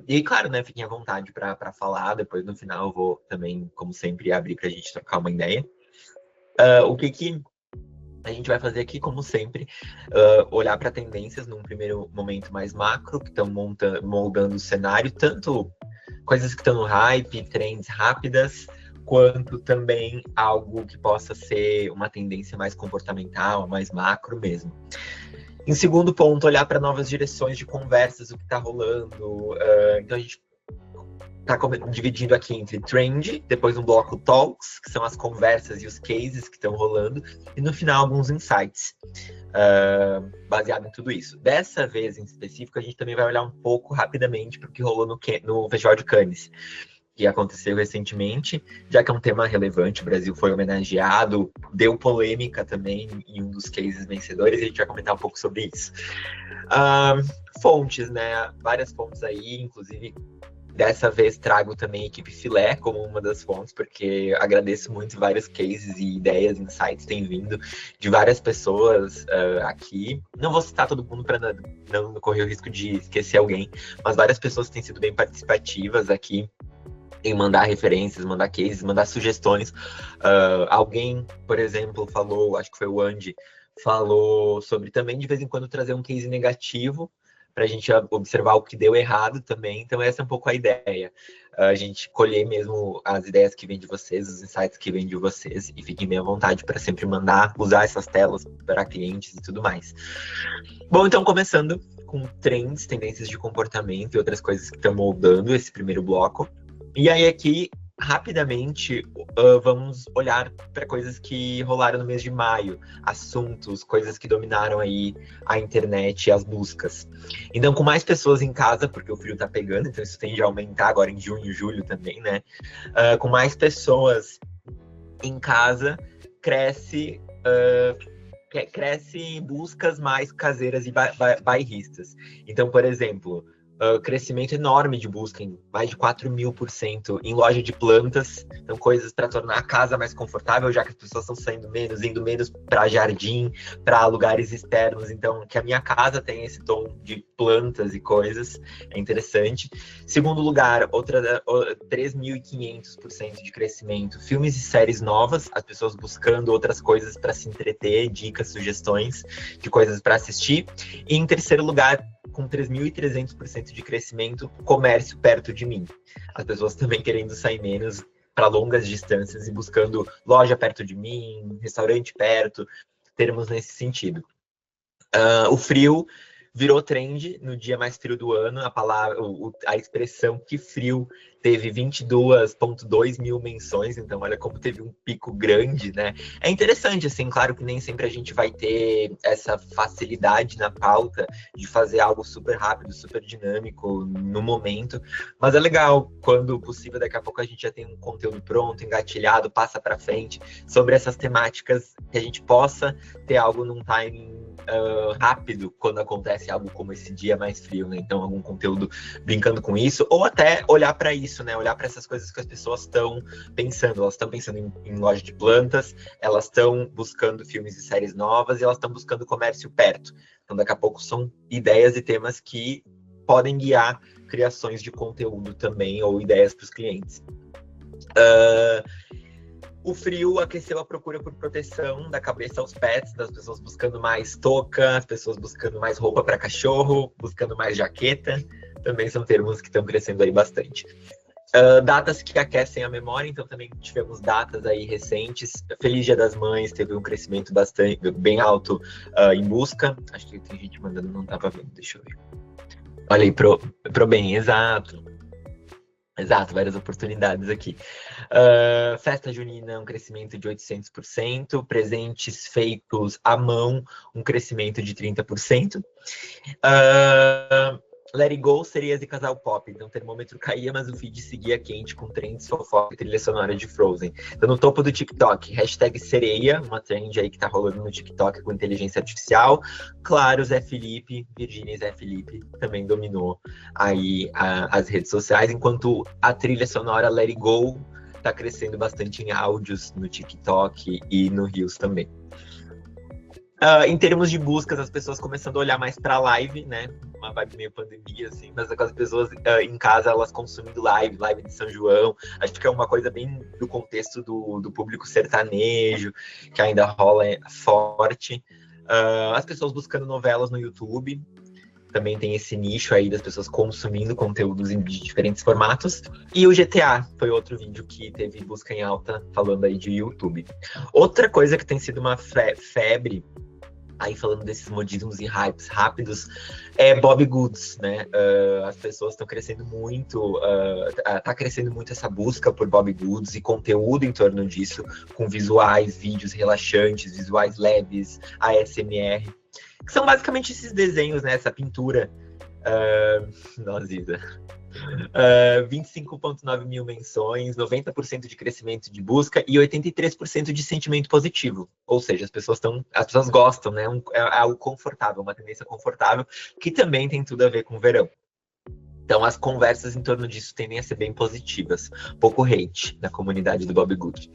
E claro, né, fiquem à vontade para falar. Depois, no final, eu vou também, como sempre, abrir para a gente trocar uma ideia. O que a gente vai fazer aqui, como sempre, olhar para tendências num primeiro momento mais macro, que estão moldando o cenário, tanto coisas que estão no hype, trends rápidas, quanto também algo que possa ser uma tendência mais comportamental, mais macro mesmo. Em segundo ponto, olhar para novas direções de conversas, o que está rolando. Então a gente está dividindo aqui entre trend, depois um bloco talks, que são as conversas e os cases que estão rolando, e no final alguns insights, baseado em tudo isso. Dessa vez em específico, a gente também vai olhar um pouco rapidamente para o que rolou no Festival de Cannes, que aconteceu recentemente, já que é um tema relevante, o Brasil foi homenageado, deu polêmica também em um dos cases vencedores, e a gente vai comentar um pouco sobre isso. Fontes, né? Várias fontes aí, inclusive dessa vez trago também a equipe Filé como uma das fontes, porque agradeço muito vários cases e ideias, insights têm vindo de várias pessoas aqui. Não vou citar todo mundo para não correr o risco de esquecer alguém, mas várias pessoas têm sido bem participativas aqui em mandar referências, mandar cases, mandar sugestões. Alguém, por exemplo, falou, acho que foi o Andy, falou sobre também de vez em quando trazer um case negativo para a gente observar o que deu errado também. Então essa é um pouco a ideia. A gente colher mesmo as ideias que vêm de vocês, os insights que vêm de vocês, e fiquem bem à vontade para sempre mandar, usar essas telas para clientes e tudo mais. Bom, então começando com trends, tendências de comportamento e outras coisas que estão moldando esse primeiro bloco. E aí aqui, rapidamente, vamos olhar para coisas que rolaram no mês de maio, assuntos, coisas que dominaram aí a internet e as buscas. Então, com mais pessoas em casa, porque o frio tá pegando, então isso tende a aumentar agora em junho e julho também, né? Com mais pessoas em casa, cresce buscas mais caseiras e bairristas. Então, por exemplo, crescimento enorme de busca, em mais de 4.000% em loja de plantas, então coisas para tornar a casa mais confortável, já que as pessoas estão saindo menos, indo menos para jardim, para lugares externos, então que a minha casa tem esse tom de plantas e coisas, é interessante. Segundo lugar, 3.500% de crescimento, filmes e séries novas, as pessoas buscando outras coisas para se entreter, dicas, sugestões de coisas para assistir. E em terceiro lugar, com 3.300% de crescimento, comércio perto de mim. As pessoas também querendo sair menos para longas distâncias e buscando loja perto de mim, restaurante perto, termos nesse sentido. O frio virou trend no dia mais frio do ano, a expressão que frio teve 22,2 mil menções, então olha como teve um pico grande, né? É interessante, assim, claro que nem sempre a gente vai ter essa facilidade na pauta de fazer algo super rápido, super dinâmico no momento, mas é legal quando possível, daqui a pouco a gente já tem um conteúdo pronto, engatilhado, passa para frente, sobre essas temáticas, que a gente possa ter algo num timing rápido quando acontece algo como esse dia mais frio, né? Então algum conteúdo brincando com isso, ou até olhar para isso, né? Olhar para essas coisas que as pessoas estão pensando. Elas estão pensando em loja de plantas, elas estão buscando filmes e séries novas e elas estão buscando comércio perto. Então daqui a pouco são ideias e temas que podem guiar criações de conteúdo também ou ideias para os clientes. O frio aqueceu a procura por proteção da cabeça aos pets, das pessoas buscando mais touca, as pessoas buscando mais roupa para cachorro, buscando mais jaqueta. Também são termos que estão crescendo aí bastante. Datas que aquecem a memória, então também tivemos datas aí recentes. Feliz Dia das Mães, teve um crescimento bem alto em busca. Acho que tem gente mandando, não estava vendo, deixa eu ver. Olha aí, pro bem, exato. Exato, várias oportunidades aqui. Festa junina, um crescimento de 800%. Presentes feitos à mão, um crescimento de 30%. Let It Go, Sereias e Casal Pop. Então o termômetro caía, mas o feed seguia quente com trends, fofoca e trilha sonora de Frozen. Então no topo do TikTok, hashtag sereia, uma trend aí que tá rolando no TikTok com inteligência artificial. Claro, Zé Felipe, Virgínia e Zé Felipe também dominou aí as redes sociais, enquanto a trilha sonora Let It Go tá crescendo bastante em áudios no TikTok e no Reels também. Em termos de buscas, as pessoas começando a olhar mais para live, né? Uma vibe meio pandemia, assim, mas com as pessoas em casa, elas consumindo live de São João. Acho que é uma coisa bem do contexto do público sertanejo, que ainda rola forte. As pessoas buscando novelas no YouTube. Também tem esse nicho aí das pessoas consumindo conteúdos de diferentes formatos. E o GTA foi outro vídeo que teve busca em alta, falando aí de YouTube. Outra coisa que tem sido uma febre, aí falando desses modismos e hypes rápidos, é Bobbie Goods, né? As pessoas estão crescendo muito, tá crescendo muito essa busca por Bobbie Goods e conteúdo em torno disso, com visuais, vídeos relaxantes, visuais leves, ASMR, que são basicamente esses desenhos, né? Essa pintura. Nossa, Isa. 25,9 mil menções, 90% de crescimento de busca e 83% de sentimento positivo. Ou seja, as pessoas gostam, né? É algo confortável, uma tendência confortável, que também tem tudo a ver com o verão. Então, as conversas em torno disso tendem a ser bem positivas. Pouco hate na comunidade do Bobbie Good.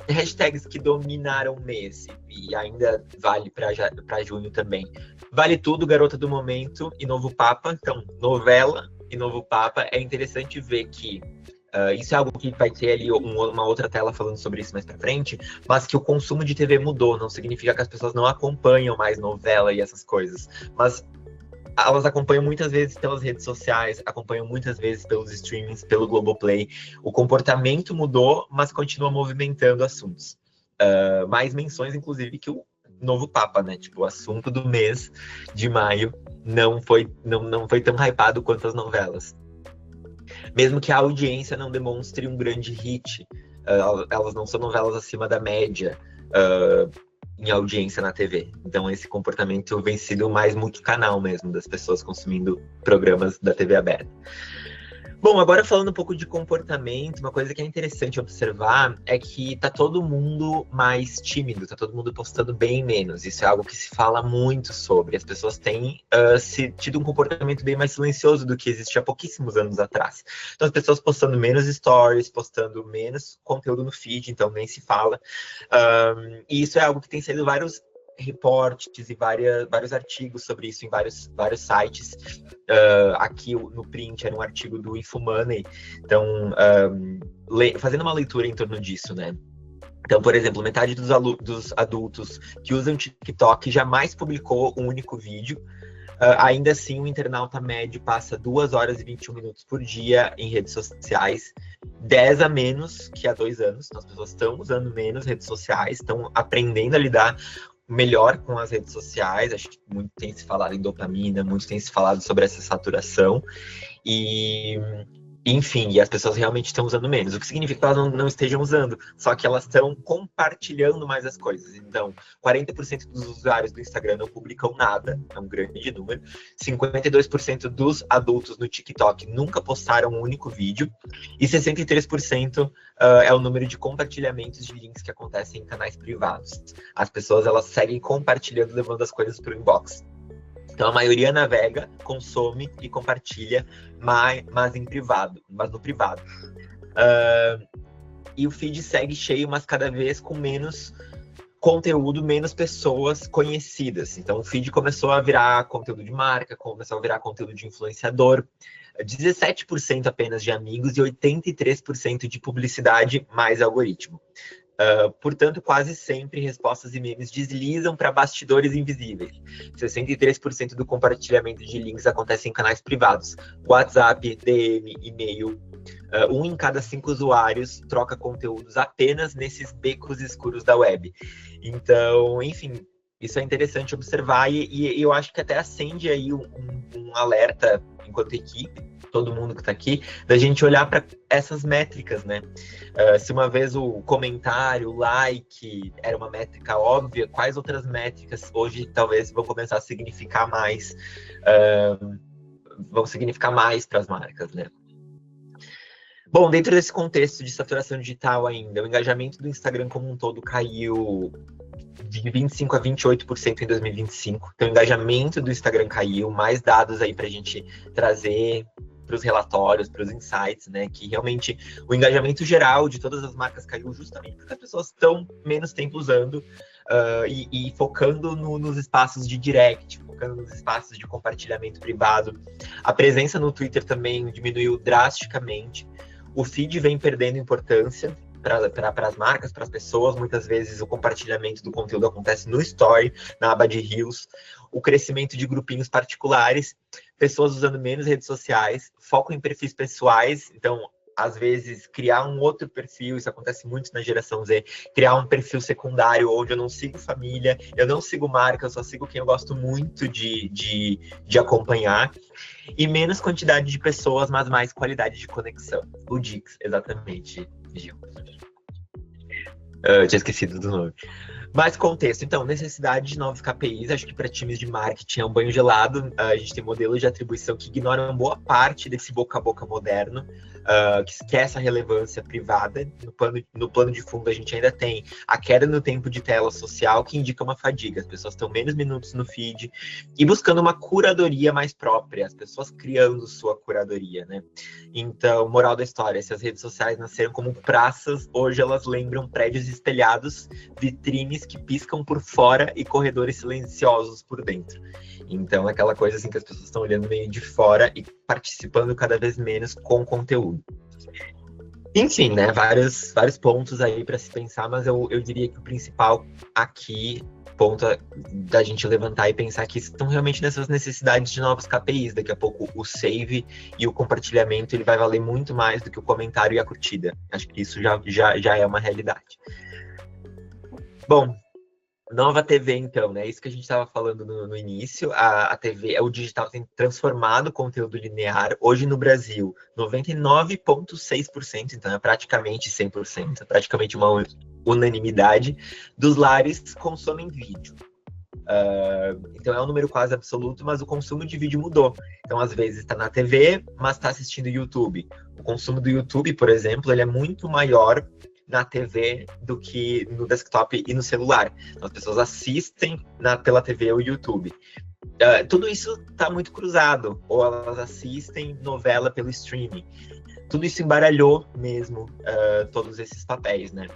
Hashtags que dominaram o mês, e ainda vale para junho também. Vale tudo, Garota do Momento e Novo Papa. Então, novela e Novo Papa. É interessante ver que isso é algo que vai ter ali uma outra tela falando sobre isso mais pra frente, mas que o consumo de TV mudou. Não significa que as pessoas não acompanham mais novela e essas coisas. Mas elas acompanham muitas vezes pelas redes sociais, acompanham muitas vezes pelos streamings, pelo Globoplay. O comportamento mudou, mas continua movimentando assuntos. Mais menções, inclusive, que o Novo Papa, né? Tipo, o assunto do mês de maio não foi tão hypado quanto as novelas. Mesmo que a audiência não demonstre um grande hit, elas não são novelas acima da média, em audiência na TV. Então esse comportamento vem sido mais multicanal mesmo, das pessoas consumindo programas da TV aberta. Bom, agora falando um pouco de comportamento, uma coisa que é interessante observar é que tá todo mundo mais tímido, tá todo mundo postando bem menos. Isso é algo que se fala muito sobre. As pessoas têm tido um comportamento bem mais silencioso do que existia há pouquíssimos anos atrás. Então as pessoas postando menos stories, postando menos conteúdo no feed, então nem se fala. E isso é algo que tem sido vários reportes e vários artigos sobre isso em vários sites. Aqui no print era um artigo do Infomoney, então fazendo uma leitura em torno disso, né? Então, por exemplo, metade dos adultos que usam TikTok jamais publicou um único vídeo. Ainda assim, o internauta médio passa 2 horas e 21 minutos por dia em redes sociais, 10 a menos que há 2 anos. Então, as pessoas estão usando menos redes sociais, estão aprendendo a lidar melhor com as redes sociais. Acho que muito tem se falado em dopamina, muito tem se falado sobre essa saturação. Enfim, e as pessoas realmente estão usando menos, o que significa que elas não estejam usando, só que elas estão compartilhando mais as coisas. Então, 40% dos usuários do Instagram não publicam nada, é um grande número. 52% dos adultos no TikTok nunca postaram um único vídeo, e 63% é o número de compartilhamentos de links que acontecem em canais privados. As pessoas, elas seguem compartilhando, levando as coisas para o inbox. Então, a maioria navega, consome e compartilha, mas no privado. E o feed segue cheio, mas cada vez com menos conteúdo, menos pessoas conhecidas. Então, o feed começou a virar conteúdo de marca, começou a virar conteúdo de influenciador. 17% apenas de amigos e 83% de publicidade mais algoritmo. Portanto, quase sempre respostas e memes deslizam para bastidores invisíveis. 63% do compartilhamento de links acontece em canais privados. WhatsApp, DM, e-mail. 1 em cada 5 usuários troca conteúdos apenas nesses becos escuros da web. Então, enfim, isso é interessante observar e eu acho que até acende aí um alerta enquanto equipe, todo mundo que está aqui, da gente olhar para essas métricas, né? Se uma vez o comentário, o like era uma métrica óbvia, quais outras métricas hoje talvez vão começar a significar mais, para as marcas, né? Bom, dentro desse contexto de saturação digital ainda, o engajamento do Instagram como um todo caiu de 25% a 28% em 2025. Então, o engajamento do Instagram caiu, mais dados aí para a gente trazer para os relatórios, para os insights, né? Que realmente o engajamento geral de todas as marcas caiu justamente porque as pessoas estão menos tempo usando. e focando nos espaços de direct, focando nos espaços de compartilhamento privado. A presença no Twitter também diminuiu drasticamente. O feed vem perdendo importância para as marcas, para as pessoas. Muitas vezes o compartilhamento do conteúdo acontece no Story, na aba de Reels. O crescimento de grupinhos particulares, pessoas usando menos redes sociais, foco em perfis pessoais. Então, às vezes, criar um outro perfil, isso acontece muito na geração Z, criar um perfil secundário onde eu não sigo família, eu não sigo marca, eu só sigo quem eu gosto muito de acompanhar. E menos quantidade de pessoas, mas mais qualidade de conexão. O Dix, exatamente, Gil. Eu tinha esquecido do nome. Mais contexto, então, necessidade de novos KPIs, acho que para times de marketing é um banho gelado. A gente tem modelos de atribuição que ignoram boa parte desse boca a boca moderno, que esquece a relevância privada. No plano de fundo, a gente ainda tem a queda no tempo de tela social, que indica uma fadiga. As pessoas estão menos minutos no feed e buscando uma curadoria mais própria, as pessoas criando sua curadoria, né? Então, moral da história, se as redes sociais nasceram como praças, hoje elas lembram prédios espelhados, vitrines que piscam por fora e corredores silenciosos por dentro. Então, é aquela coisa assim que as pessoas estão olhando meio de fora e participando cada vez menos com conteúdo. Enfim, né, vários pontos aí para se pensar, mas eu diria que o principal aqui, ponto da gente levantar e pensar que estão realmente nessas necessidades de novos KPIs. Daqui a pouco o save e o compartilhamento ele vai valer muito mais do que o comentário e a curtida. Acho que isso já é uma realidade. Bom, nova TV, então, né? Isso que a gente estava falando no início. A TV, o digital tem transformado o conteúdo linear. Hoje no Brasil, 99,6%, então é praticamente 100%, é praticamente uma unanimidade dos lares consomem vídeo. Então é um número quase absoluto, mas o consumo de vídeo mudou. Então, às vezes, está na TV, mas está assistindo YouTube. O consumo do YouTube, por exemplo, ele é muito maior na TV do que no desktop e no celular. Então, as pessoas assistem pela TV ou YouTube. Tudo isso está muito cruzado, ou elas assistem novela pelo streaming. Tudo isso embaralhou mesmo todos esses papéis, né?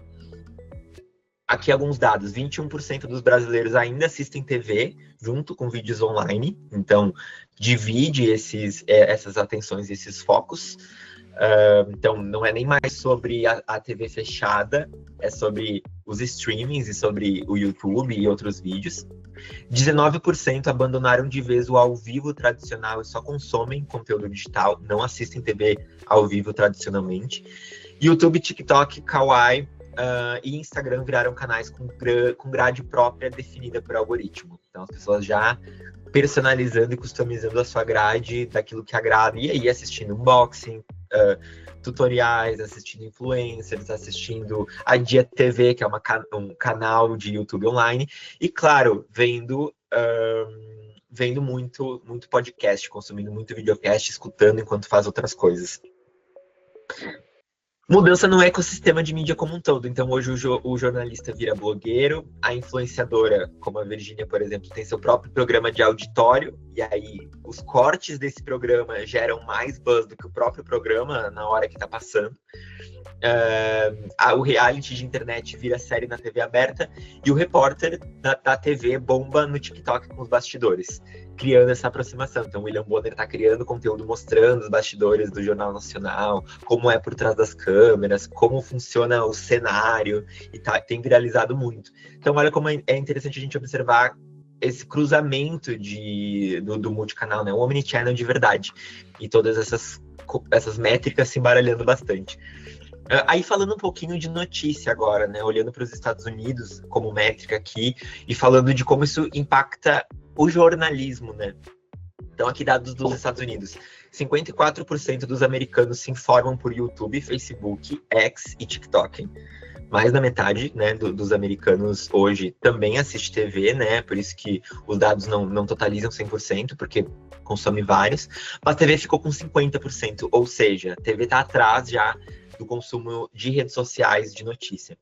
Aqui alguns dados: 21% dos brasileiros ainda assistem TV junto com vídeos online. Então, divide essas atenções, esses focos. Então, não é nem mais sobre a TV fechada, é sobre os streamings e sobre o YouTube e outros vídeos. 19% abandonaram de vez o ao vivo tradicional e só consomem conteúdo digital, não assistem TV ao vivo tradicionalmente. YouTube, TikTok, Kawaii e Instagram viraram canais com grade própria definida por algoritmo. Então, as pessoas já personalizando e customizando a sua grade daquilo que agrada, e aí assistindo unboxing, tutoriais, assistindo influencers, assistindo a Dia TV, que é um canal de YouTube online, e claro, vendo muito podcast, consumindo muito videocast, escutando enquanto faz outras coisas. Mudança no ecossistema de mídia como um todo. Então, hoje o jornalista vira blogueiro, a influenciadora, como a Virgínia, por exemplo, tem seu próprio programa de auditório, e aí os cortes desse programa geram mais buzz do que o próprio programa na hora que está passando. O reality de internet vira série na TV aberta, e o repórter da TV bomba no TikTok com os bastidores, criando essa aproximação. Então, o William Bonner está criando conteúdo mostrando os bastidores do Jornal Nacional, como é por trás das câmeras, como funciona o cenário, e tem viralizado muito. Então, olha como é interessante a gente observar esse cruzamento do multicanal, né? O omnichannel de verdade, e todas essas métricas se embaralhando bastante. Aí falando um pouquinho de notícia agora, né? Olhando para os Estados Unidos como métrica aqui e falando de como isso impacta o jornalismo, né? Então, aqui dados dos Estados Unidos. 54% dos americanos se informam por YouTube, Facebook, X e TikTok. Mais da metade, né, dos americanos hoje também assiste TV, né? Por isso que os dados não totalizam 100%, porque consome vários. Mas a TV ficou com 50%, ou seja, a TV está atrás já do consumo de redes sociais de notícia.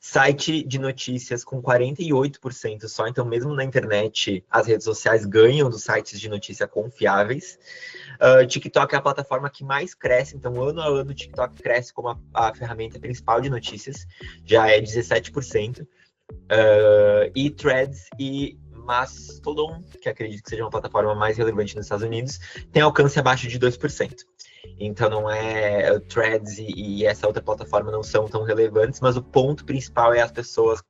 Site de notícias com 48% só, então mesmo na internet as redes sociais ganham dos sites de notícia confiáveis. TikTok é a plataforma que mais cresce, então ano a ano o TikTok cresce como a ferramenta principal de notícias, já é 17%. e Threads e Mastodon, que acredito que seja uma plataforma mais relevante nos Estados Unidos, tem alcance abaixo de 2%. Então não é Threads e essa outra plataforma não são tão relevantes, mas o ponto principal é as pessoas.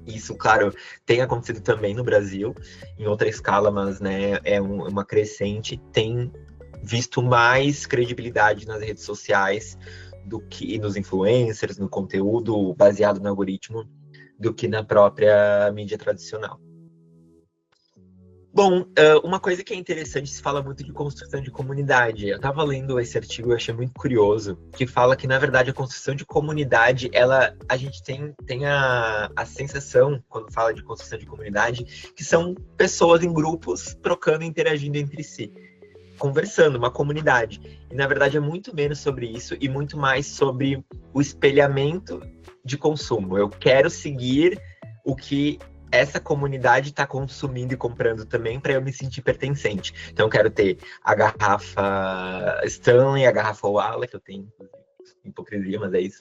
Isso, claro, tem acontecido também no Brasil, em outra escala, mas né, uma crescente, tem visto mais credibilidade nas redes sociais do que nos influencers, no conteúdo baseado no algoritmo, do que na própria mídia tradicional. Bom, uma coisa que é interessante, se fala muito de construção de comunidade. Eu estava lendo esse artigo e achei muito curioso, que fala que, na verdade, a construção de comunidade, a gente tem a sensação, quando fala de construção de comunidade, que são pessoas em grupos trocando e interagindo entre si, conversando, uma comunidade. E, na verdade, é muito menos sobre isso e muito mais sobre o espelhamento de consumo. Eu quero seguir o que essa comunidade está consumindo e comprando também para eu me sentir pertencente. Então, eu quero ter a garrafa Stanley, a garrafa Wala, que eu tenho, hipocrisia, mas é isso.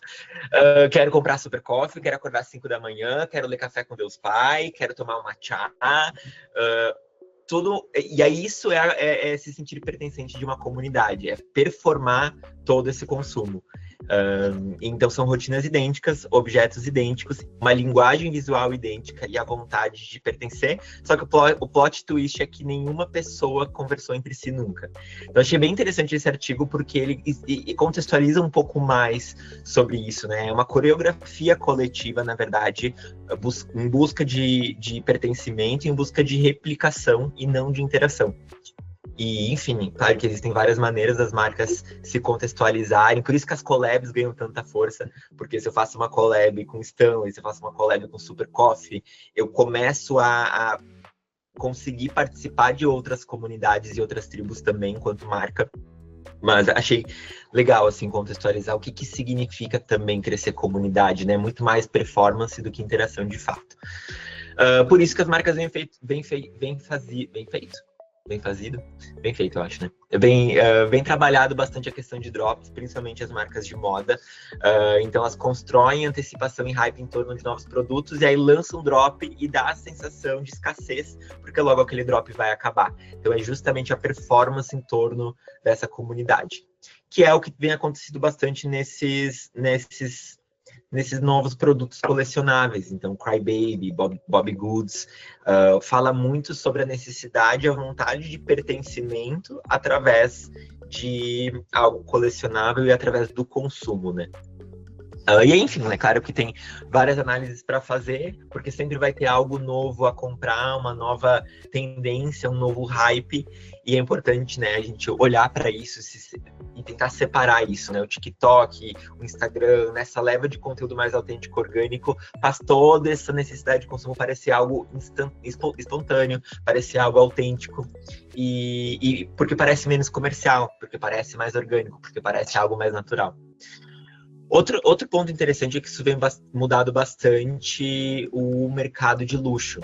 Quero comprar Super Coffee, quero acordar às 5 da manhã, quero ler Café com Deus Pai, quero tomar uma chá. Tudo, e aí isso é se sentir pertencente de uma comunidade, é performar todo esse consumo. Então são rotinas idênticas, objetos idênticos, uma linguagem visual idêntica e a vontade de pertencer, só que o plot twist é que nenhuma pessoa conversou entre si nunca. Então achei bem interessante esse artigo porque ele contextualiza um pouco mais sobre isso, né? É uma coreografia coletiva, na verdade, em busca de pertencimento, em busca de replicação e não de interação. E, enfim, claro que existem várias maneiras das marcas se contextualizarem, por isso que as collabs ganham tanta força, porque se eu faço uma collab com Stanley, se eu faço uma collab com Super Coffee, eu começo a conseguir participar de outras comunidades e outras tribos também, enquanto marca. Mas achei legal, assim, contextualizar o que significa também crescer comunidade, né? Muito mais performance do que interação de fato. Por isso que as marcas bem feito, eu acho, né? Bem trabalhado bastante a questão de drops, principalmente as marcas de moda. Então, elas constroem antecipação e hype em torno de novos produtos e aí lançam um drop e dá a sensação de escassez, porque logo aquele drop vai acabar. Então, é justamente a performance em torno dessa comunidade, que é o que vem acontecido bastante nesses novos produtos colecionáveis. Então, Crybaby, Bobbie Goods, fala muito sobre a necessidade e a vontade de pertencimento através de algo colecionável e através do consumo, né? E enfim, é claro que tem várias análises para fazer, porque sempre vai ter algo novo a comprar, uma nova tendência, um novo hype, e é importante, né, a gente olhar para isso e tentar separar isso, né? O TikTok, o Instagram, nessa leva de conteúdo mais autêntico, orgânico, faz toda essa necessidade de consumo parecer algo espontâneo, parecer algo autêntico, e porque parece menos comercial, porque parece mais orgânico, porque parece algo mais natural. Outro ponto interessante é que isso vem mudado bastante o mercado de luxo.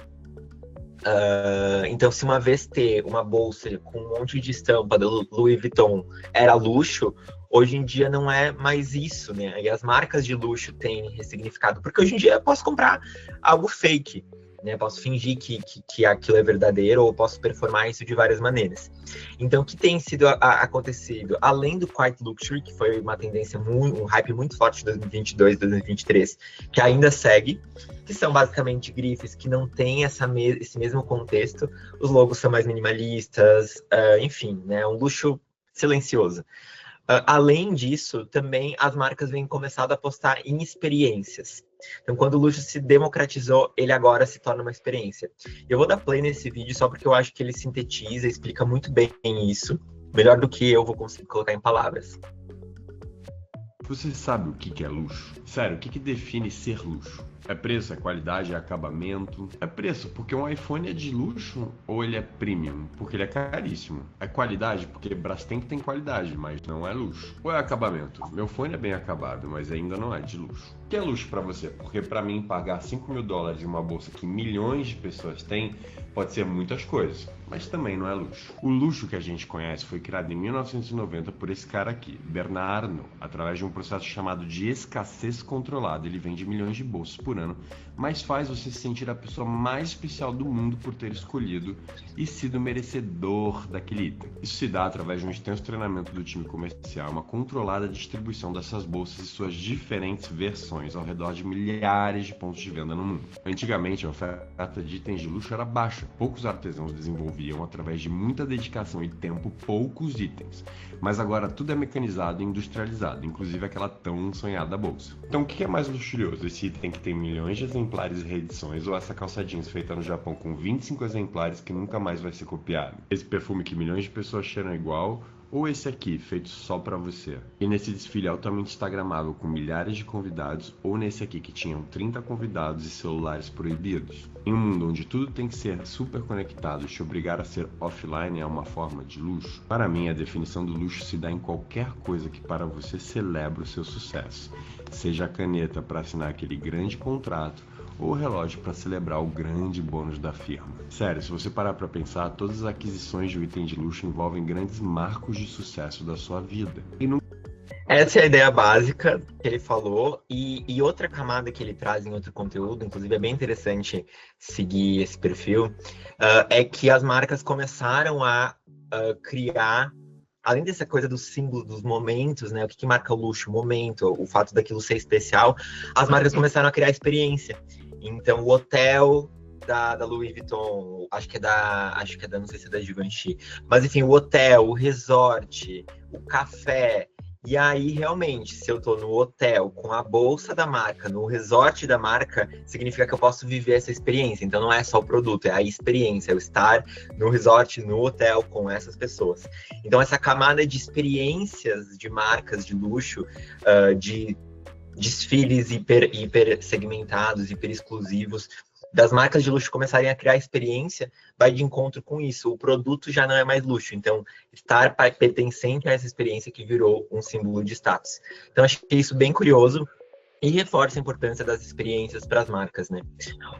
Então, se uma vez ter uma bolsa com um monte de estampa do Louis Vuitton era luxo, hoje em dia não é mais isso, né? E as marcas de luxo têm ressignificado, porque hoje em dia eu posso comprar algo fake, né? Posso fingir que aquilo é verdadeiro ou posso performar isso de várias maneiras. Então, o que tem sido acontecido, além do Quiet Luxury, que foi uma tendência, um hype muito forte de 2022, 2023, que ainda segue, que são basicamente grifes que não têm esse mesmo contexto, os logos são mais minimalistas, enfim, né? Um luxo silencioso. Além disso, também as marcas vêm começando a apostar em experiências. Então, quando o luxo se democratizou, ele agora se torna uma experiência. Eu vou dar play nesse vídeo só porque eu acho que ele sintetiza, explica muito bem isso, melhor do que eu vou conseguir colocar em palavras. Você sabe o que é luxo? Sério, o que define ser luxo? É preço, é qualidade, é acabamento? É preço, porque um iPhone é de luxo ou ele é premium, porque ele é caríssimo? É qualidade, porque Brastemp tem qualidade, mas não é luxo? Ou é acabamento? Meu fone é bem acabado, mas ainda não é de luxo. O que é luxo pra você? Porque pra mim, pagar $5.000 em uma bolsa que milhões de pessoas têm pode ser muitas coisas, mas também não é luxo. O luxo que a gente conhece foi criado em 1990 por esse cara aqui, Bernard Arnault, através de um processo chamado de escassez controlada. Ele vende milhões de bolsas por por ano, mas faz você se sentir a pessoa mais especial do mundo por ter escolhido e sido merecedor daquele item. Isso se dá através de um extenso treinamento do time comercial, uma controlada distribuição dessas bolsas e suas diferentes versões ao redor de milhares de pontos de venda no mundo. Antigamente, a oferta de itens de luxo era baixa. Poucos artesãos desenvolviam, através de muita dedicação e tempo, poucos itens. Mas agora tudo é mecanizado e industrializado, inclusive aquela tão sonhada bolsa. Então o que é mais luxurioso? Esse item que tem milhões de exemplares e reedições, ou essa calça jeans feita no Japão com 25 exemplares que nunca mais vai ser copiado? Esse perfume que milhões de pessoas cheiram igual, ou esse aqui, feito só pra você? E nesse desfile altamente instagramável com milhares de convidados, ou nesse aqui que tinham 30 convidados e celulares proibidos? Em um mundo onde tudo tem que ser super conectado e te obrigar a ser offline é uma forma de luxo? Para mim, a definição do luxo se dá em qualquer coisa que para você celebra o seu sucesso. Seja a caneta para assinar aquele grande contrato, ou o relógio para celebrar o grande bônus da firma. Sério, se você parar para pensar, todas as aquisições de um item de luxo envolvem grandes marcos de sucesso da sua vida. Essa é a ideia básica que ele falou, e outra camada que ele traz em outro conteúdo, inclusive é bem interessante seguir esse perfil, é que as marcas começaram a criar, além dessa coisa dos símbolos, dos momentos, né? O que marca o luxo, o momento, o fato daquilo ser especial, as marcas começaram a criar experiência. Então, o hotel da Louis Vuitton, acho que é da, não sei se é da Givenchy, mas enfim, o hotel, o resort, o café. E aí, realmente, se eu tô no hotel com a bolsa da marca, no resort da marca, significa que eu posso viver essa experiência. Então, não é só o produto, é a experiência, é o estar no resort, no hotel com essas pessoas. Então, essa camada de experiências de marcas de luxo, de desfiles hiper segmentados, hiper exclusivos, das marcas de luxo começarem a criar experiência, vai de encontro com isso. O produto já não é mais luxo, então estar pertencente a essa experiência que virou um símbolo de status. Então achei isso bem curioso e reforça a importância das experiências para as marcas, né?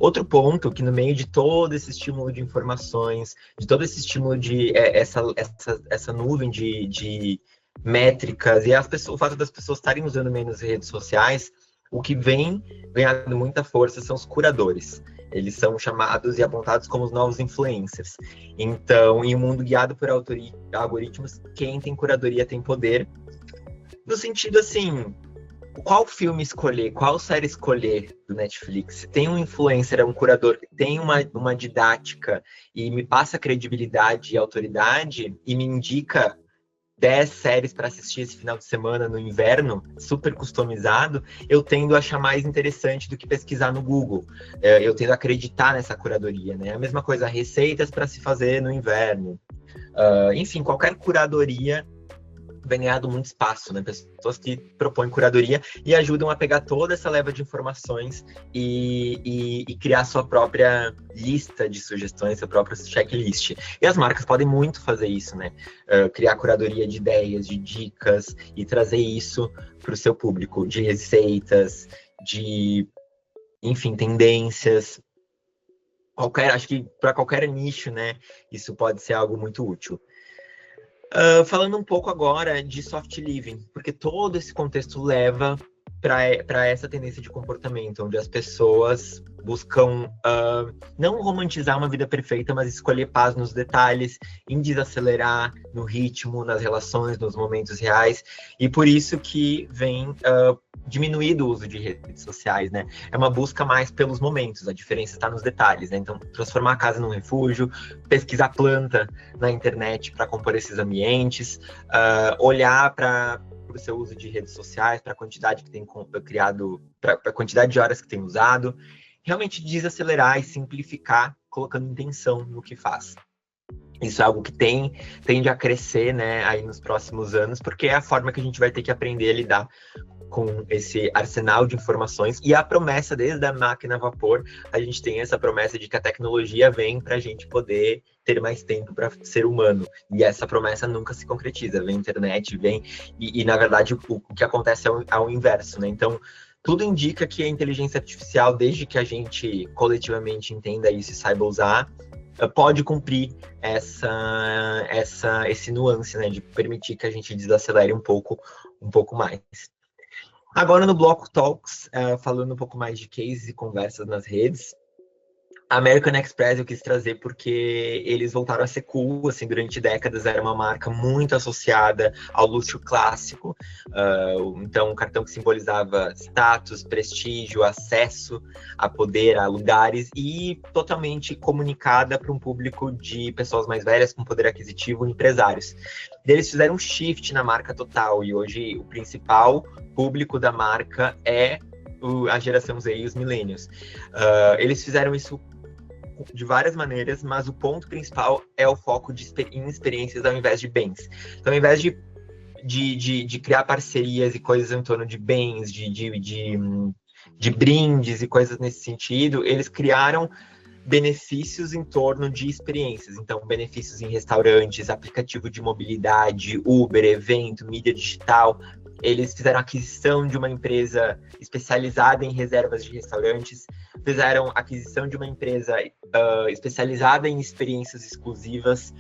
Outro ponto que no meio de todo esse estímulo de informações, de todo esse estímulo de essa nuvem de métricas e o fato das pessoas estarem usando menos redes sociais, o que vem ganhando muita força são os curadores. Eles são chamados e apontados como os novos influencers. Então, em um mundo guiado por algoritmos, quem tem curadoria tem poder. No sentido assim, qual filme escolher, qual série escolher do Netflix? Tem um influencer, é um curador que tem uma didática e me passa credibilidade e autoridade e me indica 10 séries para assistir esse final de semana no inverno, super customizado, eu tendo a achar mais interessante do que pesquisar no Google. Eu tendo a acreditar nessa curadoria, né? A mesma coisa, receitas para se fazer no inverno. Enfim, qualquer curadoria vem ganhando muito espaço, né? Pessoas que propõem curadoria e ajudam a pegar toda essa leva de informações e criar sua própria lista de sugestões, seu próprio checklist. E as marcas podem muito fazer isso, né? Criar curadoria de ideias, de dicas e trazer isso para o seu público, de receitas, de, enfim, tendências. Acho que para qualquer nicho, né? Isso pode ser algo muito útil. Falando um pouco agora de soft living, porque todo esse contexto leva para essa tendência de comportamento, onde as pessoas buscam não romantizar uma vida perfeita, mas escolher paz nos detalhes, em desacelerar no ritmo, nas relações, nos momentos reais, e por isso que vem diminuído o uso de redes sociais, né? É uma busca mais pelos momentos, a diferença está nos detalhes, né? Então, transformar a casa num refúgio, pesquisar planta na internet para compor esses ambientes, olhar para o seu uso de redes sociais, para a quantidade que tem criado, para a quantidade de horas que tem usado, realmente desacelerar e simplificar, colocando intenção no que faz. Isso é algo que tende a crescer, né, aí nos próximos anos, porque é a forma que a gente vai ter que aprender a lidar com esse arsenal de informações. E a promessa, desde a máquina a vapor, a gente tem essa promessa de que a tecnologia vem para a gente poder ter mais tempo para ser humano. E essa promessa nunca se concretiza. Vem a internet, e na verdade, o que acontece é ao inverso, né? Então, tudo indica que a inteligência artificial, desde que a gente coletivamente entenda isso e saiba usar, pode cumprir esse nuance, né, de permitir que a gente desacelere um pouco mais. Agora no Bloco Talks, falando um pouco mais de cases e conversas nas redes, a American Express eu quis trazer porque eles voltaram a ser cool, assim, durante décadas era uma marca muito associada ao luxo clássico, então um cartão que simbolizava status, prestígio, acesso a poder, a lugares, e totalmente comunicada para um público de pessoas mais velhas com poder aquisitivo, empresários. E eles fizeram um shift na marca total, e hoje o principal público da marca é a geração Z e os millennials. Eles fizeram isso de várias maneiras, mas o ponto principal é o foco em experiências ao invés de bens. Então, ao invés de criar parcerias e coisas em torno de bens, de brindes e coisas nesse sentido, eles criaram benefícios em torno de experiências. Então, benefícios em restaurantes, aplicativo de mobilidade, Uber, evento, mídia digital. Eles fizeram aquisição de uma empresa especializada em reservas de restaurantes, fizeram aquisição de uma empresa especializada em experiências exclusivas,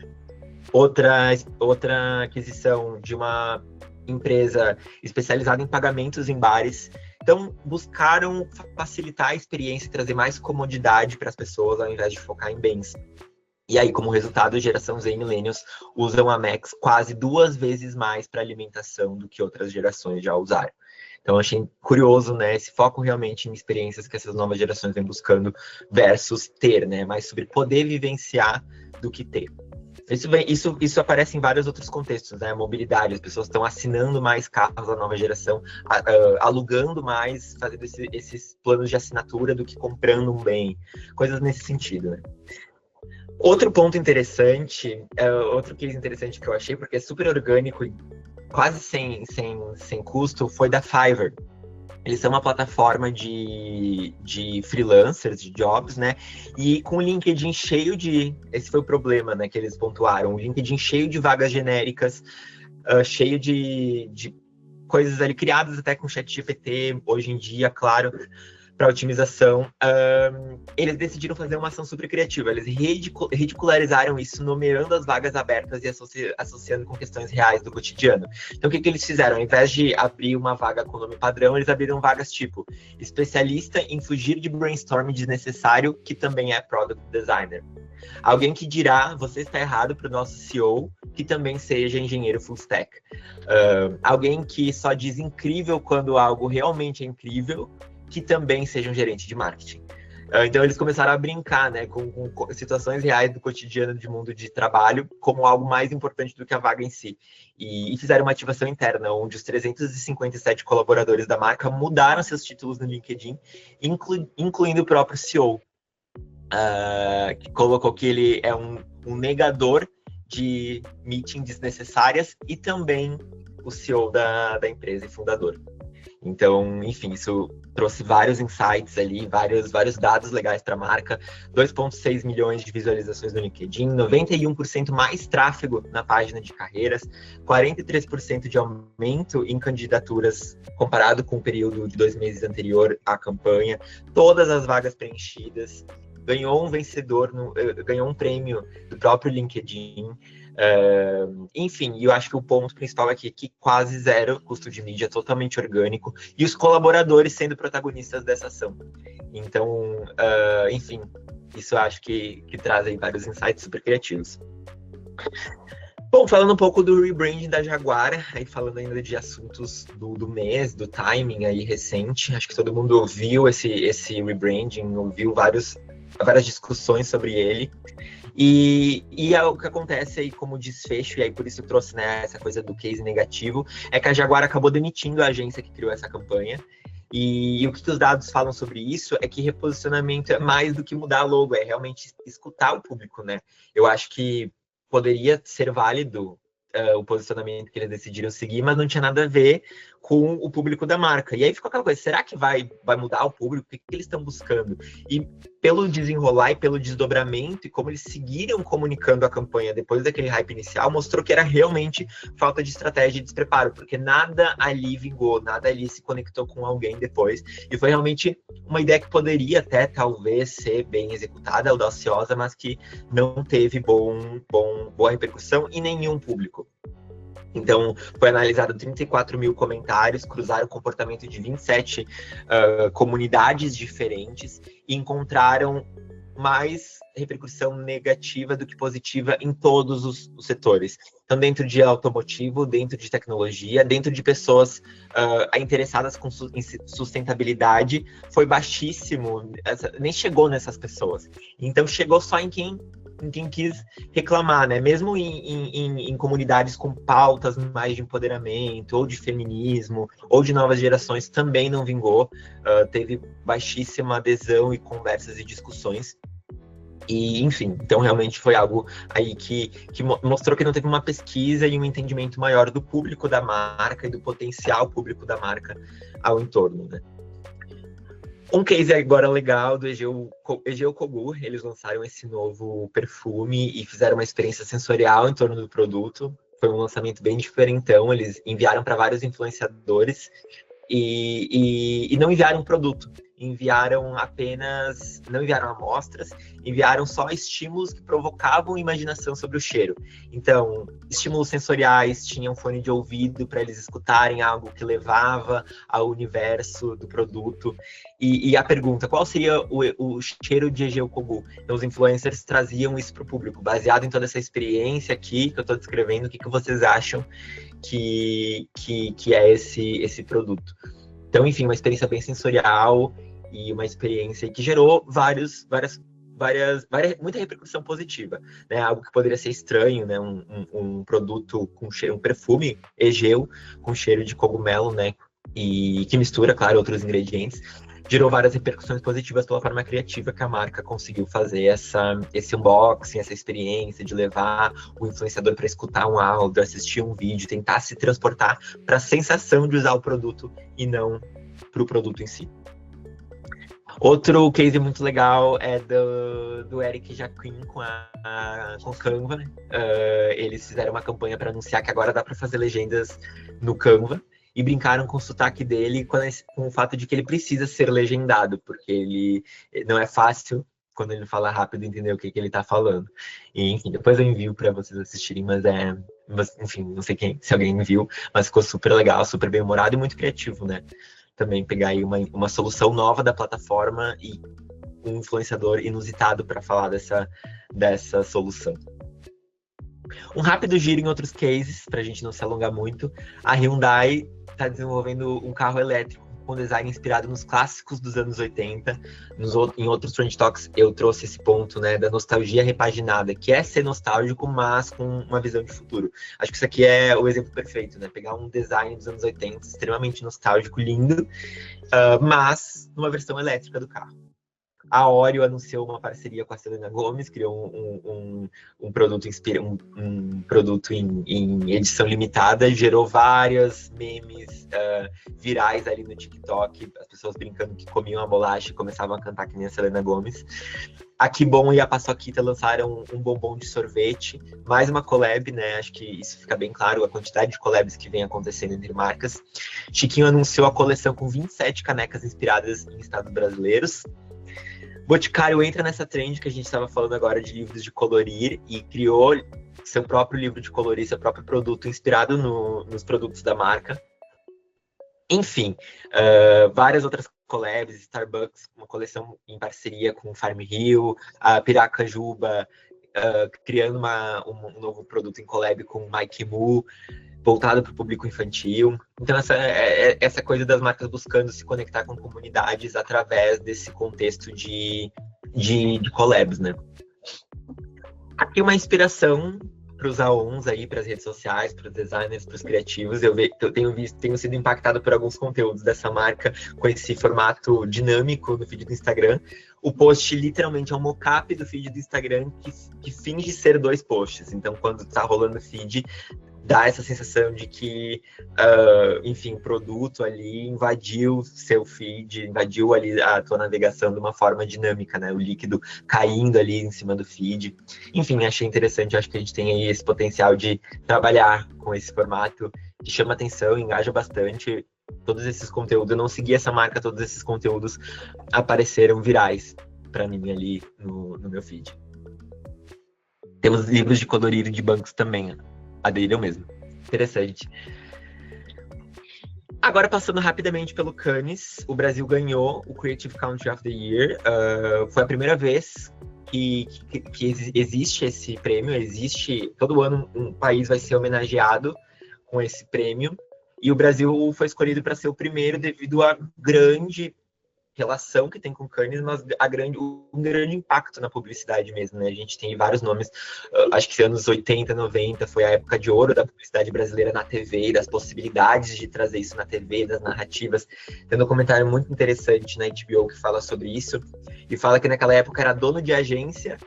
outra aquisição de uma empresa especializada em pagamentos em bares. Então, buscaram facilitar a experiência e trazer mais comodidade para as pessoas, ao invés de focar em bens. E aí, como resultado, a geração Z e Millennials usam a Max quase 2 vezes mais para alimentação do que outras gerações já usaram. Então, achei curioso, né, esse foco realmente em experiências que essas novas gerações vêm buscando versus ter, né, mais sobre poder vivenciar do que ter. Isso aparece em vários outros contextos, né? Mobilidade, as pessoas estão assinando mais carros da nova geração, alugando mais, fazendo esses planos de assinatura do que comprando um bem, coisas nesse sentido, né? Outro ponto interessante, outro case interessante que eu achei, porque é super orgânico e quase sem custo, foi da Fiverr. Eles são uma plataforma de freelancers, de jobs, né? E com o LinkedIn cheio de... Esse foi o problema, né, que eles pontuaram. O LinkedIn cheio de vagas genéricas, cheio de coisas ali criadas até com ChatGPT, hoje em dia, claro, para otimização. Eles decidiram fazer uma ação super criativa. Eles ridicularizaram isso, nomeando as vagas abertas e associando com questões reais do cotidiano. Então, o que eles fizeram? Ao invés de abrir uma vaga com nome padrão, eles abriram vagas tipo especialista em fugir de brainstorming desnecessário, que também é product designer. Alguém que dirá, você está errado, para o nosso CEO, que também seja engenheiro full stack. Alguém que só diz incrível quando algo realmente é incrível, que também seja um gerente de marketing. Então, eles começaram a brincar, né, com situações reais do cotidiano de mundo de trabalho como algo mais importante do que a vaga em si. E fizeram uma ativação interna, onde os 357 colaboradores da marca mudaram seus títulos no LinkedIn, incluindo o próprio CEO, que colocou que ele é um negador de meetings desnecessárias e também o CEO da empresa e fundador. Então, enfim, isso trouxe vários insights ali, vários dados legais para a marca, 2,6 milhões de visualizações no LinkedIn, 91% mais tráfego na página de carreiras, 43% de aumento em candidaturas comparado com o período de 2 meses anterior à campanha, todas as vagas preenchidas, ganhou um prêmio do próprio LinkedIn. Enfim, eu acho que o ponto principal é que quase zero custo de mídia, totalmente orgânico, e os colaboradores sendo protagonistas dessa ação. Então, enfim, isso eu acho que traz aí vários insights super criativos. Bom, falando um pouco do rebranding da Jaguar, aí falando ainda de assuntos do mês, do timing aí recente, acho que todo mundo ouviu esse rebranding, ouviu várias discussões sobre ele. E o que acontece aí como desfecho, e aí por isso eu trouxe, né, essa coisa do case negativo, é que a Jaguar acabou demitindo a agência que criou essa campanha. E o que os dados falam sobre isso é que reposicionamento é mais do que mudar a logo, é realmente escutar o público, né? Eu acho que poderia ser válido o posicionamento que eles decidiram seguir, mas não tinha nada a ver com o público da marca. E aí ficou aquela coisa, será que vai mudar o público? O que eles estão buscando? E pelo desenrolar e pelo desdobramento e como eles seguiram comunicando a campanha depois daquele hype inicial, mostrou que era realmente falta de estratégia e despreparo, porque nada ali vingou, nada ali se conectou com alguém depois. E foi realmente uma ideia que poderia até, talvez, ser bem executada, audaciosa, mas que não teve boa repercussão em nenhum público. Então, foi analisado 34 mil comentários, cruzaram o comportamento de 27 comunidades diferentes e encontraram mais repercussão negativa do que positiva em todos os setores. Então, dentro de automotivo, dentro de tecnologia, dentro de pessoas interessadas em sustentabilidade, foi baixíssimo, nem chegou nessas pessoas. Então, chegou só em quem quis reclamar, né? Mesmo em comunidades com pautas mais de empoderamento, ou de feminismo, ou de novas gerações, também não vingou. Teve baixíssima adesão e conversas e discussões. E, enfim, então realmente foi algo aí que mostrou que não teve uma pesquisa e um entendimento maior do público da marca e do potencial público da marca ao entorno, né? Um case agora legal do Egeu Kogu, eles lançaram esse novo perfume e fizeram uma experiência sensorial em torno do produto. Foi um lançamento bem diferentão, eles enviaram para vários influenciadores e não enviaram um produto, não enviaram amostras, enviaram só estímulos que provocavam imaginação sobre o cheiro. Então, estímulos sensoriais, tinham fone de ouvido para eles escutarem algo que levava ao universo do produto. E a pergunta, qual seria o cheiro de Egeu Kogu? Então, os influencers traziam isso para o público, baseado em toda essa experiência aqui que eu estou descrevendo, o que vocês acham que é esse produto? Então, enfim, uma experiência bem sensorial e uma experiência que gerou muita repercussão positiva, né? Algo que poderia ser estranho, né? Um produto com cheiro, um perfume Egeu com cheiro de cogumelo, né? E que mistura, claro, outros ingredientes. Gerou várias repercussões positivas pela forma criativa que a marca conseguiu fazer esse unboxing, essa experiência de levar o influenciador para escutar um áudio, assistir um vídeo, tentar se transportar para a sensação de usar o produto e não para o produto em si. Outro case muito legal é do Eric Jacquin com Canva. Eles fizeram uma campanha para anunciar que agora dá para fazer legendas no Canva. E brincaram com o sotaque dele, com o fato de que ele precisa ser legendado, porque ele não é fácil, quando ele fala rápido, entender o que ele está falando. E, enfim, depois eu envio para vocês assistirem, enfim, não sei se alguém viu, mas ficou super legal, super bem-humorado e muito criativo, né? Também pegar aí uma solução nova da plataforma e um influenciador inusitado para falar dessa solução. Um rápido giro em outros cases, para a gente não se alongar muito. A Hyundai está desenvolvendo um carro elétrico com design inspirado nos clássicos dos anos 80. Em outros Trend Talks eu trouxe esse ponto, né, da nostalgia repaginada, que é ser nostálgico, mas com uma visão de futuro. Acho que isso aqui é o exemplo perfeito, né? Pegar um design dos anos 80, extremamente nostálgico, lindo, mas numa versão elétrica do carro. A Oreo anunciou uma parceria com a Selena Gomez, criou um produto, um produto em edição limitada, gerou vários memes virais ali no TikTok, as pessoas brincando que comiam a bolacha e começavam a cantar que nem a Selena Gomez. A Kibon e a Paçoquita lançaram um bombom de sorvete, mais uma collab, né? Acho que isso fica bem claro, a quantidade de collabs que vem acontecendo entre marcas. Chiquinho anunciou a coleção com 27 canecas inspiradas em estados brasileiros. Boticário entra nessa trend que a gente estava falando agora de livros de colorir e criou seu próprio livro de colorir, seu próprio produto inspirado nos produtos da marca. Enfim, várias outras collabs, Starbucks, uma coleção em parceria com Farm Rio, a Piracajuba criando um novo produto em collab com Mike Mu, voltado para o público infantil. Então, essa coisa das marcas buscando se conectar com comunidades através desse contexto de collabs, né? Aqui uma inspiração para os AONs aí, para as redes sociais, para os designers, para os criativos. Eu tenho sido impactado por alguns conteúdos dessa marca com esse formato dinâmico no feed do Instagram. O post literalmente é um mockup do feed do Instagram que finge ser 2 posts. Então, quando está rolando o feed, dá essa sensação de que, enfim, o produto ali invadiu seu feed, invadiu ali a tua navegação de uma forma dinâmica, né? O líquido caindo ali em cima do feed. Enfim, achei interessante, acho que a gente tem aí esse potencial de trabalhar com esse formato que chama atenção, engaja bastante. Todos esses conteúdos, eu não segui essa marca, todos esses conteúdos apareceram virais para mim ali no meu feed. Temos livros de colorir de bancos também, a dele eu mesmo. Interessante. Agora, passando rapidamente pelo Cannes, o Brasil ganhou o Creative Country of the Year. Foi a primeira vez que existe esse prêmio. Todo ano um país vai ser homenageado com esse prêmio. E o Brasil foi escolhido para ser o primeiro devido à grande relação que tem com Cannes, mas um grande impacto na publicidade mesmo, né? A gente tem vários nomes, acho que anos 80, 90 foi a época de ouro da publicidade brasileira na TV, das possibilidades de trazer isso na TV, das narrativas. Tem um documentário muito interessante na HBO que fala sobre isso, e fala que naquela época era dono de agência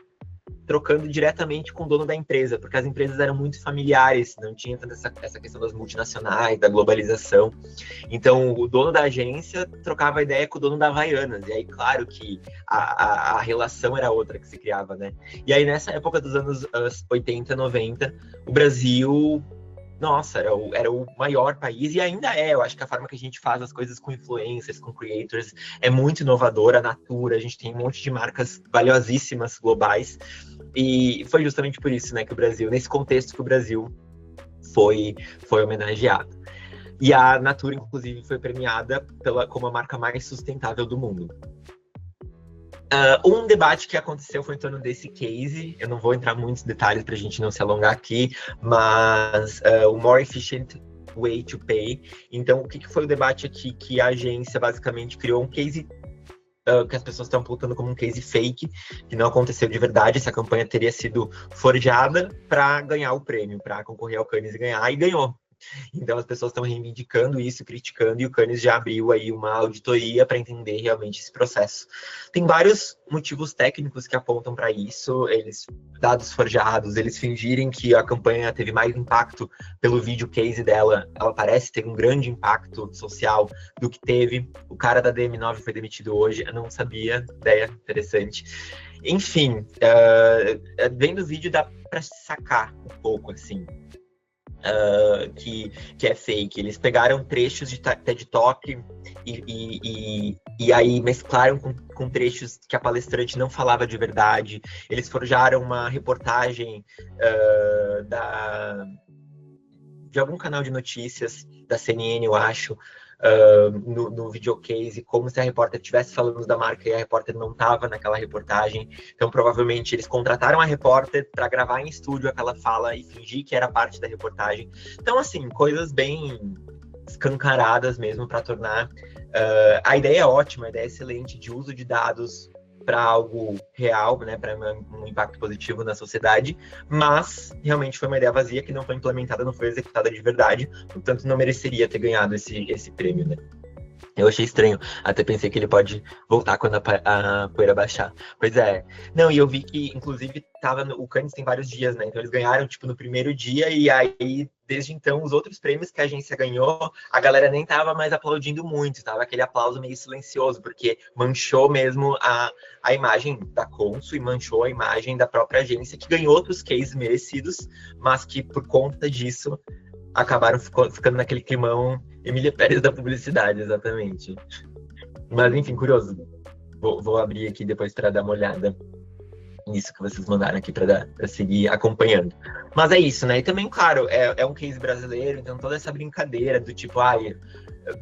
trocando diretamente com o dono da empresa, porque as empresas eram muito familiares, não tinha tanta essa questão das multinacionais, da globalização. Então, o dono da agência trocava ideia com o dono da Havaianas, e aí, claro que a relação era outra que se criava, né? E aí, nessa época dos anos 80, 90, o Brasil... Nossa, era o maior país, e ainda é. Eu acho que a forma que a gente faz as coisas com influencers, com creators, é muito inovadora. A Natura, a gente tem um monte de marcas valiosíssimas globais, e foi justamente por isso, né, que o Brasil, nesse contexto que o Brasil foi homenageado. E a Natura, inclusive, foi premiada como a marca mais sustentável do mundo. Um debate que aconteceu foi em torno desse case. Eu não vou entrar em muitos detalhes para a gente não se alongar aqui, mas o More Efficient Way to Pay. Então, o que foi o debate aqui? Que a agência basicamente criou um case que as pessoas estão apontando como um case fake, que não aconteceu de verdade. Essa campanha teria sido forjada para ganhar o prêmio, para concorrer ao Cannes e ganhar, e ganhou. Então as pessoas estão reivindicando isso, criticando, e o Cannes já abriu aí uma auditoria para entender realmente esse processo. Tem vários motivos técnicos que apontam para isso, dados forjados, eles fingirem que a campanha teve mais impacto pelo vídeo case dela, ela parece ter um grande impacto social do que teve. O cara da DM9 foi demitido hoje, eu não sabia, ideia interessante. Enfim, vendo o vídeo dá para sacar um pouco, assim, que é fake. Eles pegaram trechos de TED Talk e aí mesclaram com trechos que a palestrante não falava de verdade. Eles forjaram uma reportagem de algum canal de notícias, da CNN, eu acho, no videocase, como se a repórter estivesse falando da marca e a repórter não estava naquela reportagem. Então, provavelmente, eles contrataram a repórter para gravar em estúdio aquela fala e fingir que era parte da reportagem. Então, assim, coisas bem escancaradas mesmo para tornar... a ideia é ótima, a ideia é excelente de uso de dados para algo real, né, para um impacto positivo na sociedade, mas realmente foi uma ideia vazia que não foi implementada, não foi executada de verdade, portanto não mereceria ter ganhado esse prêmio, né? Eu achei estranho, até pensei que ele pode voltar quando a poeira baixar. Pois é. Não, e eu vi que, inclusive, o Cannes tem vários dias, né? Então eles ganharam, tipo, no primeiro dia, e aí, desde então, os outros prêmios que a agência ganhou, a galera nem tava mais aplaudindo muito, tava aquele aplauso meio silencioso, porque manchou mesmo a imagem da Consul e manchou a imagem da própria agência, que ganhou outros cases merecidos, mas que, por conta disso, acabaram ficando naquele climão Emília Pérez da publicidade, exatamente. Mas, enfim, curioso. Vou abrir aqui depois para dar uma olhada nisso que vocês mandaram aqui para seguir acompanhando. Mas é isso, né? E também, claro, é um case brasileiro, então toda essa brincadeira do tipo,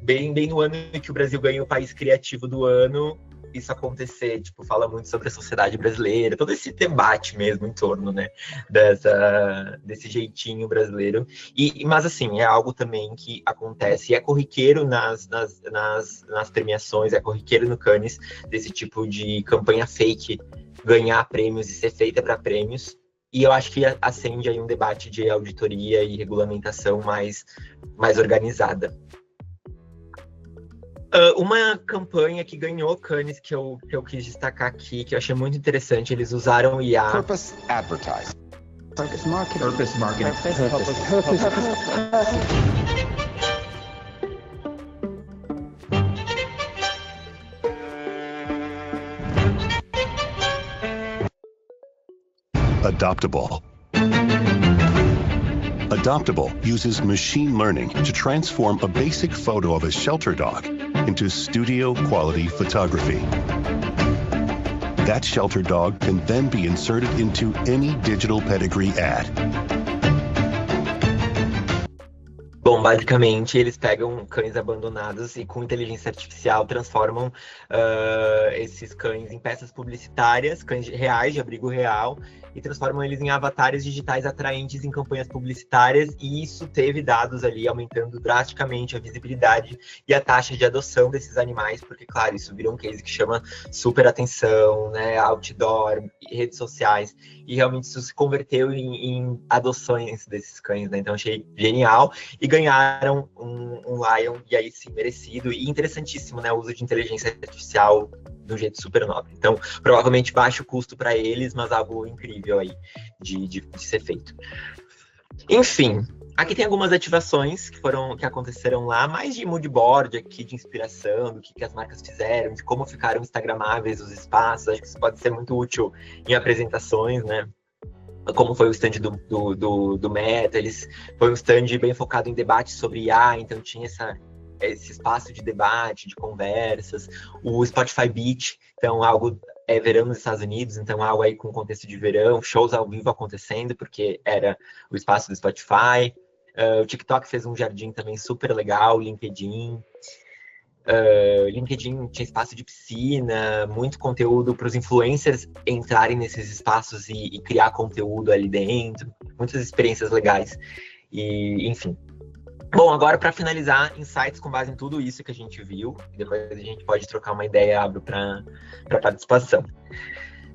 bem no ano em que o Brasil ganha o país criativo do ano, isso acontecer, tipo, fala muito sobre a sociedade brasileira, todo esse debate mesmo em torno, né, desse jeitinho brasileiro. Mas, assim, é algo também que acontece, e é corriqueiro nas premiações, é corriqueiro no Cannes, desse tipo de campanha fake ganhar prêmios e ser feita para prêmios. E eu acho que acende aí um debate de auditoria e regulamentação mais organizada. Uma campanha que ganhou Cannes, que eu quis destacar aqui, que eu achei muito interessante, eles usaram o IA. Purpose advertising. Purpose marketing. Purpose marketing. Adoptable. Adoptable uses machine learning to transform a basic photo of a shelter dog into studio-quality photography. That shelter dog can then be inserted into any digital pedigree ad. Então, basicamente, eles pegam cães abandonados e com inteligência artificial transformam esses cães em peças publicitárias, cães reais, de abrigo real, e transformam eles em avatares digitais atraentes em campanhas publicitárias, e isso teve dados ali aumentando drasticamente a visibilidade e a taxa de adoção desses animais, porque, claro, isso virou um case que chama super atenção, né, outdoor, redes sociais, e realmente isso se converteu em adoções desses cães, né, então achei genial, e ganharam um Lion, e aí sim, merecido, e interessantíssimo, né, o uso de inteligência artificial de um jeito super nobre. Então, provavelmente baixo custo para eles, mas algo incrível aí de ser feito. Enfim, aqui tem algumas ativações que aconteceram lá, mais de mood board aqui, de inspiração, do que as marcas fizeram, de como ficaram instagramáveis os espaços. Acho que isso pode ser muito útil em apresentações, né? Como foi o stand do Meta, foi um stand bem focado em debate sobre IA, então tinha esse espaço de debate, de conversas. O Spotify Beach, então verão nos Estados Unidos, então algo aí com contexto de verão, shows ao vivo acontecendo, porque era o espaço do Spotify. O TikTok fez um jardim também super legal, LinkedIn tinha espaço de piscina, muito conteúdo para os influencers entrarem nesses espaços e criar conteúdo ali dentro, muitas experiências legais, e enfim. Bom, agora para finalizar, insights com base em tudo isso que a gente viu, depois a gente pode trocar uma ideia, abro para participação.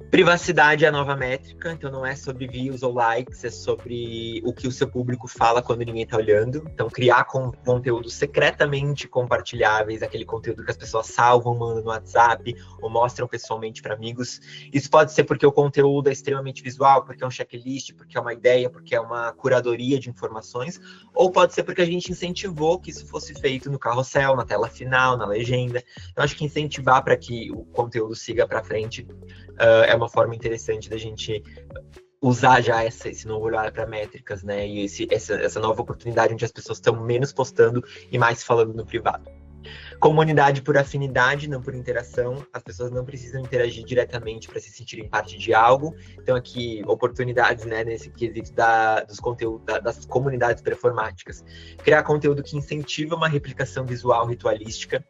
Privacidade é a nova métrica, então não é sobre views ou likes, é sobre o que o seu público fala quando ninguém está olhando. Então, criar conteúdos secretamente compartilháveis, aquele conteúdo que as pessoas salvam, mandam no WhatsApp ou mostram pessoalmente para amigos. Isso pode ser porque o conteúdo é extremamente visual, porque é um checklist, porque é uma ideia, porque é uma curadoria de informações, ou pode ser porque a gente incentivou que isso fosse feito no carrossel, na tela final, na legenda. Então, acho que incentivar para que o conteúdo siga para frente é uma forma interessante da gente usar já esse novo olhar para métricas, né? E essa nova oportunidade onde as pessoas estão menos postando e mais falando no privado. Comunidade por afinidade, não por interação. As pessoas não precisam interagir diretamente para se sentirem parte de algo. Então, aqui, oportunidades, né, nesse quesito dos conteúdos, das comunidades performáticas. Criar conteúdo que incentiva uma replicação visual ritualística.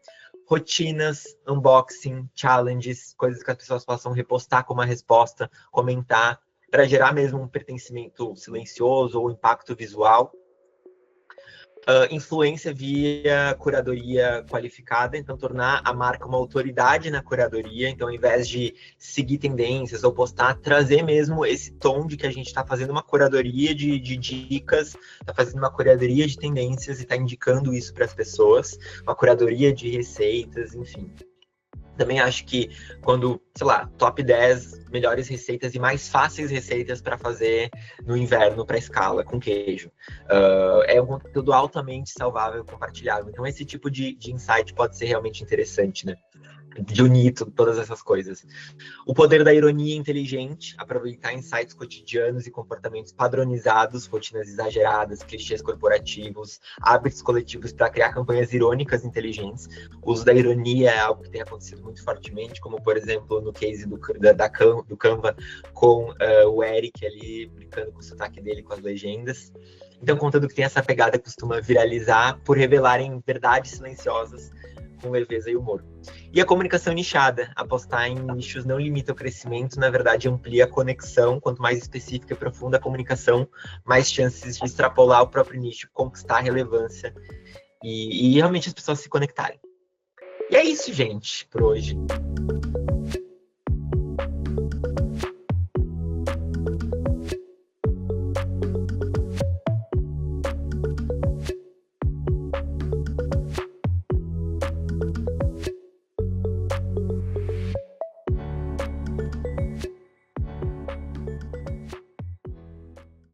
Rotinas, unboxing, challenges, coisas que as pessoas possam repostar como uma resposta, comentar, para gerar mesmo um pertencimento silencioso ou impacto visual. Influência via curadoria qualificada, então tornar a marca uma autoridade na curadoria, então ao invés de seguir tendências ou postar, trazer mesmo esse tom de que a gente está fazendo uma curadoria de dicas, está fazendo uma curadoria de tendências e está indicando isso para as pessoas, uma curadoria de receitas, enfim. Também acho que quando, sei lá, top 10 melhores receitas e mais fáceis receitas para fazer no inverno para escala com queijo. É um conteúdo altamente salvável e compartilhável. Então esse tipo de insight pode ser realmente interessante, né? De unir todas essas coisas. O poder da ironia inteligente, aproveitar insights cotidianos e comportamentos padronizados, rotinas exageradas, clichês corporativos, hábitos coletivos para criar campanhas irônicas inteligentes. O uso da ironia é algo que tem acontecido muito fortemente, como, por exemplo, no case do Canva, com o Eric ali, brincando com o sotaque dele, com as legendas. Então, conteúdo que tem essa pegada costuma viralizar por revelarem verdades silenciosas com leveza e humor. E a comunicação nichada, apostar em nichos não limita o crescimento, na verdade amplia a conexão, quanto mais específica e profunda a comunicação, mais chances de extrapolar o próprio nicho, conquistar relevância e realmente as pessoas se conectarem. E é isso, gente, por hoje.